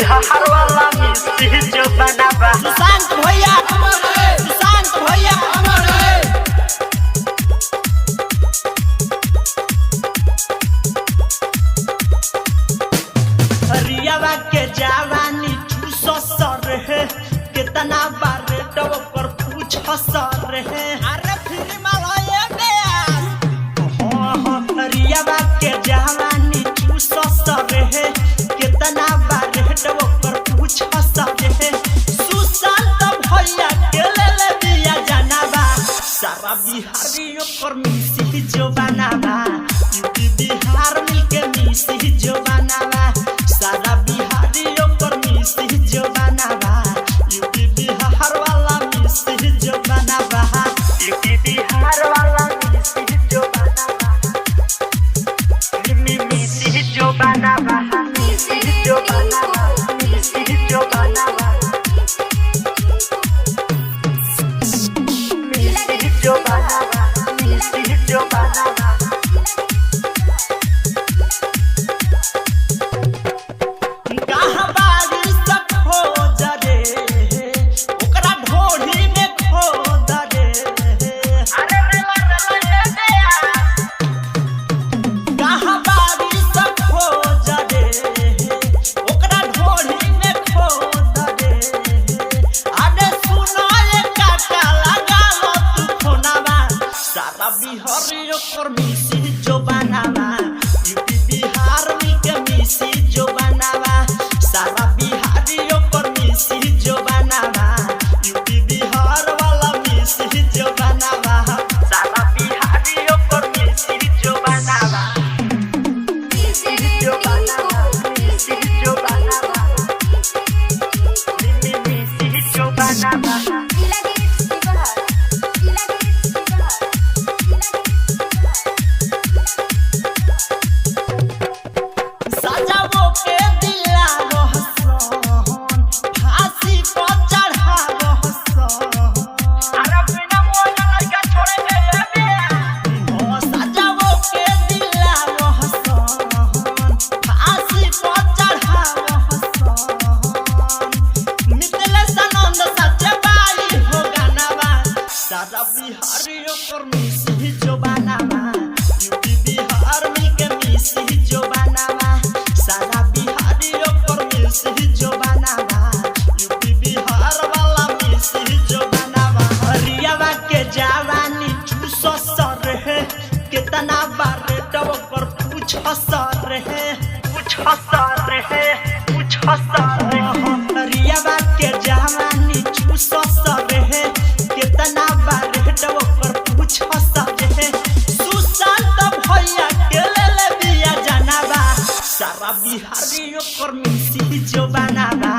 बिहार वाला मिस्त्री जो बनावा सुशांत भैया अमर है, सुशांत भैया अमर है। हरियावा के जवानी चूसो सर है, कितना बार डब पर पूछो सर है। अरे फिल्म आए गया हरियावा के जवानी चूसो सर है, कितना बार डब पर पूछो सर है। सुशांत भैया के ले दिया जनाबा, सारा बिहारियों पर मिसी जो बनावा, यूपी बिहार मिलके मिसी जो बनावा, सारा बिहारियों पर मिसी जो बनावा, यूपी बिहार वाला मिसी जो बनावा, यूपी बिहार वाला मिस्त्री जो बनावा मिस्त्री जो बनावा मिस्त्री जो बनावा मिस्त्री जो बनावा मिस्त्री जो बनावा मिस्त्री जो बनावा कहाँ बारिश खोज रे, ओकरा ढोढ़ी में खोद रे। अरे रेला ये गया कहाँ बारिश खोज रे, ओकरा ढोढ़ी में खोद रे। अरे सुनो ये काका लगा लो तू फोनवा, सारा बिहारियों पर मिसी जो बनावा, यूपी बिहार मिलके मिसी जो बनावा, सारा बिहारियों पर मिसी जो बनावा, यूपी बिहार वाला मिसी जो बनावा, सारा बिहारियों पर मिस्त्री जो बनावा मिस्त्री जो बनावा मिस्त्री जो बनावा मिस्त्री जो बनावा सजावो के दिला रहसन, फांसी पर चढ़ा रहसन। अरे बिना मोला लड़का छोड़े गए ओ सजावो के दिला रहसन, फांसी पर चढ़ा रहसन। मिथिलेश आनंद सच्चे बाई हो गानावा, सारा बिहारियों पर मिसी जो बनावा, यूपी बिहार मिलके मिसी जो बनावा, सारा बिहारियों पर मिसी जो बनावा, यूपी बिहार वाला मिसी जो बनावा। हरियावा के जवानी चूसो सर है, कितना बार डब पर पूछो सर है, पूछो सर है पूछो सर हरियावा के जवानी चूसो सर है, कितना बार डब पर पूछो सर है। सुशांत भैया के ले दिया जनाबा, सारा बिहारियों पर मिसी जो बनावा,